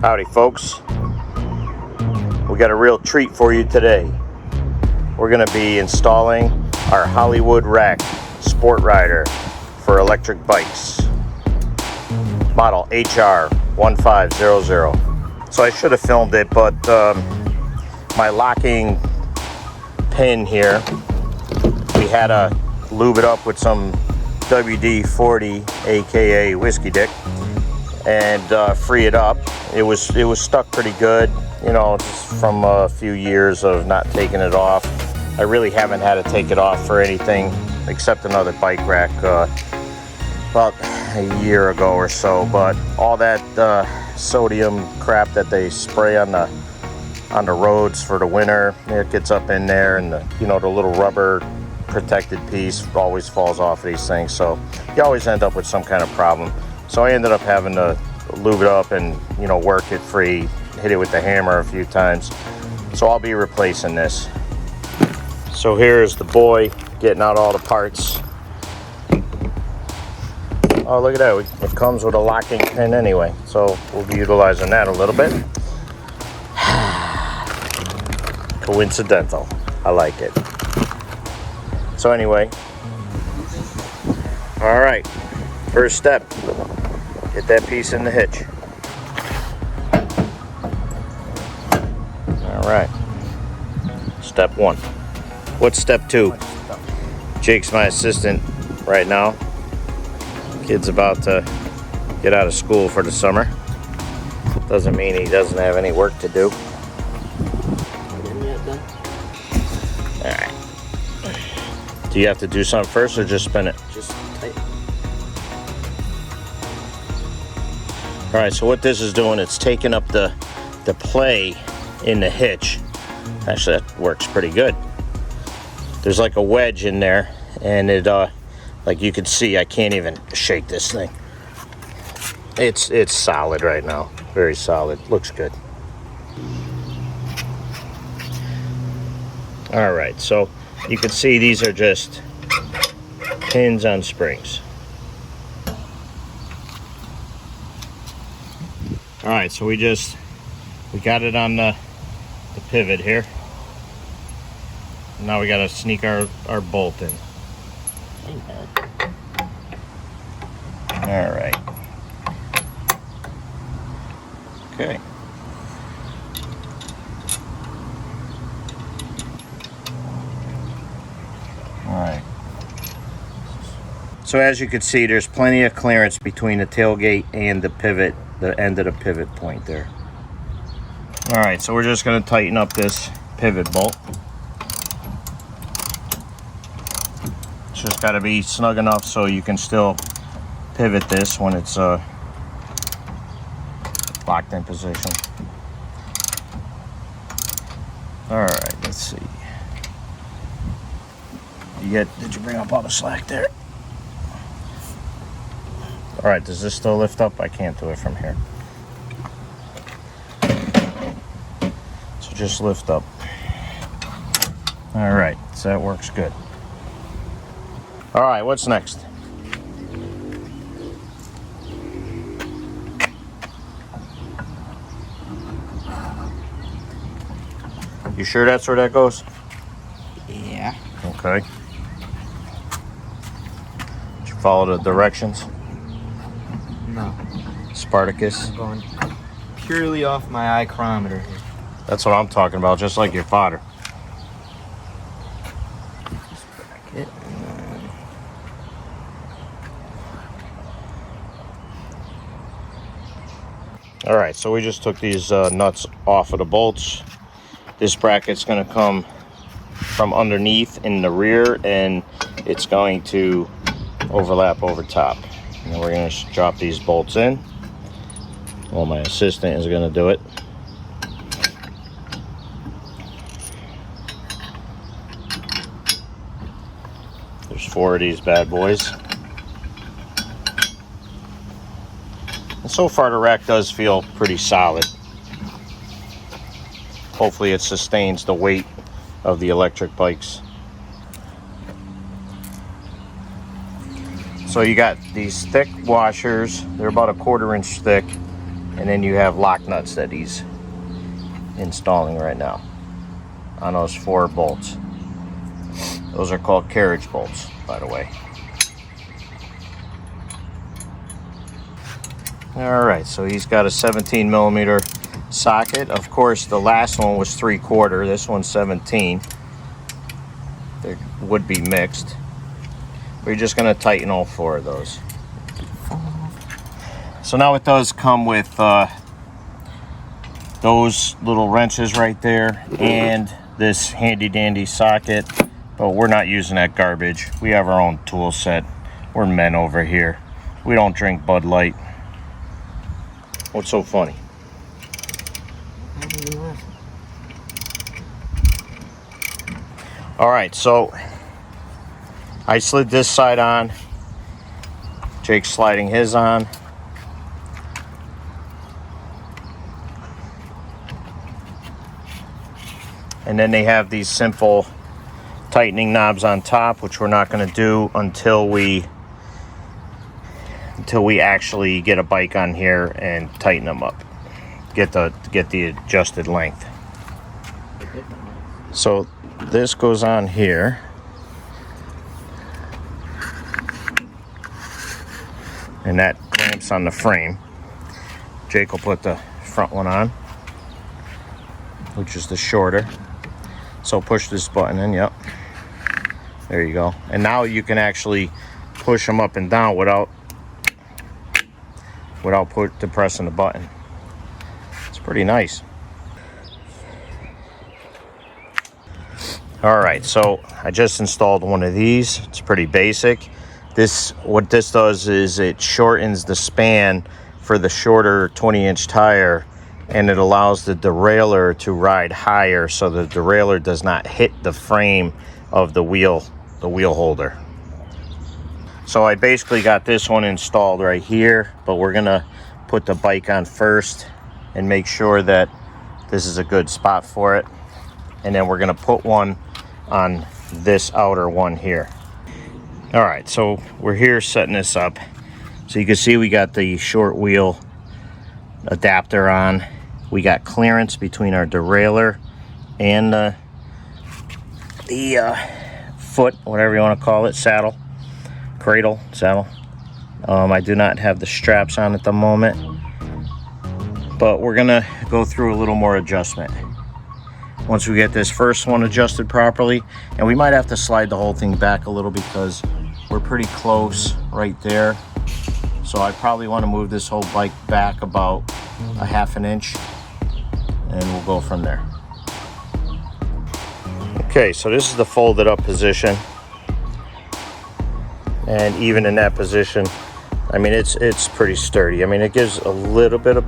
Howdy folks, we got a real treat for you today. We're going to be installing our Hollywood Rack Sport Rider for electric bikes, model HR1500. So I should have filmed it, but my locking pin here, we had to lube it up with some WD-40 aka Whiskey Dick and free it up. It was stuck pretty good, you know, just from a few years of not taking it off. I really haven't had to take it off for anything except another bike rack about a year ago or so. But all that sodium crap that they spray on the roads for the winter, it gets up in there, and the little rubber protected piece always falls off of these things, so you always end up with some kind of problem. So I ended up having to lube it up and work it free, hit it with the hammer a few times. So I'll be replacing this. So here's the boy getting out all the parts. Oh, look at that, it comes with a locking pin anyway, so we'll be utilizing that a little bit. Coincidental, I like it. So anyway, all right, first step, get that piece in the hitch. All right, step one. What's step two? Jake's my assistant right now. Kid's about to get out of school for the summer. Doesn't mean he doesn't have any work to do. All right. Do you have to do something first or just spin it? Just tighten. All right, so what this is doing, it's taking up the play in the hitch. Actually, that works pretty good. There's like a wedge in there, and it, like you can see, I can't even shake this thing. It's solid right now, very solid. Looks good. All right, so you can see these are just pins on springs. All right, so we got it on the pivot here. Now we got to sneak our bolt in. All right. Okay. Alright. So as you can see, there's plenty of clearance between the tailgate and the pivot, the end of the pivot point there. Alright, so we're just going to tighten up this pivot bolt. It's just got to be snug enough so you can still pivot this when it's locked in position. Alright, let's see. Did you bring up all the slack there? All right, does this still lift up? I can't do it from here. So just lift up. All right, so that works good. All right, what's next? You sure that's where that goes? Yeah. Okay. Did you follow the directions? No. Spartacus? I'm going purely off my ichronometer here. That's what I'm talking about, just like your father. Just bracket and then... All right, so we just took these nuts off of the bolts. This bracket's going to come from underneath in the rear, and it's going to overlap over top. And then we're going to drop these bolts in. Well, my assistant is going to do it. There's 4 of these bad boys. And so far the rack does feel pretty solid. Hopefully it sustains the weight of the electric bikes. So you got these thick washers. They're about a 1/4 inch thick. and then you have lock nuts that he's installing right now on those 4 bolts. Those are called carriage bolts, by the way. All right, so he's got a 17 millimeter socket. Of course, the last one was 3/4. This one's 17. They would be mixed. We're just going to tighten all 4 of those. So now it does come with those little wrenches right there and this handy dandy socket, but we're not using that garbage. We have our own tool set. We're men over here. We don't drink Bud Light. What's so funny? All right, so I slid this side on. Jake's sliding his on. And then they have these simple tightening knobs on top, which we're not going to do until we actually get a bike on here and tighten them up. Get the adjusted length. So this goes on here. And that clamps on the frame. Jake will put the front one on, which is the shorter. So push this button in, yep. There you go. And now you can actually push them up and down without pressing the button. It's pretty nice. All right, so I just installed one of these. It's pretty basic. What this does is it shortens the span for the shorter 20-inch tire, and it allows the derailleur to ride higher so the derailleur does not hit the frame of the wheel holder. So I basically got this one installed right here, but we're gonna put the bike on first and make sure that this is a good spot for it. And then we're gonna put one on this outer one here. All right, so we're here setting this up. So you can see we got the short wheel adapter on. We got clearance between our derailleur and the foot, whatever you want to call it, saddle, cradle, saddle. I do not have the straps on at the moment, but we're gonna go through a little more adjustment once we get this first one adjusted properly. And we might have to slide the whole thing back a little because we're pretty close right there. So I probably want to move this whole bike back about a 1/2 inch, and we'll go from there. Okay, so this is the folded up position, and even in that position, I mean, it's pretty sturdy. I mean, it gives a little bit of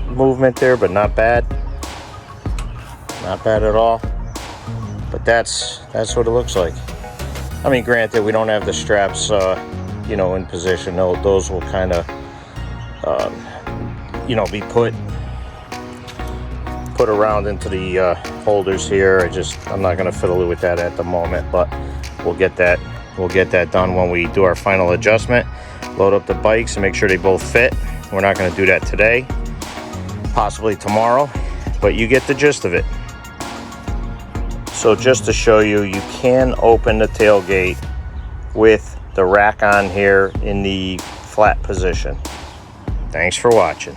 movement there, but not bad. Not bad at all. But that's what it looks like. I mean, granted, we don't have the straps, you know, in position. Those will kind of, you know, be put around into the holders here. I'm not going to fiddle with that at the moment, but we'll get that done when we do our final adjustment. Load up the bikes and make sure they both fit. We're not going to do that today, possibly tomorrow, but you get the gist of it. So just to show you, you can open the tailgate with the rack on here in the flat position. Thanks for watching.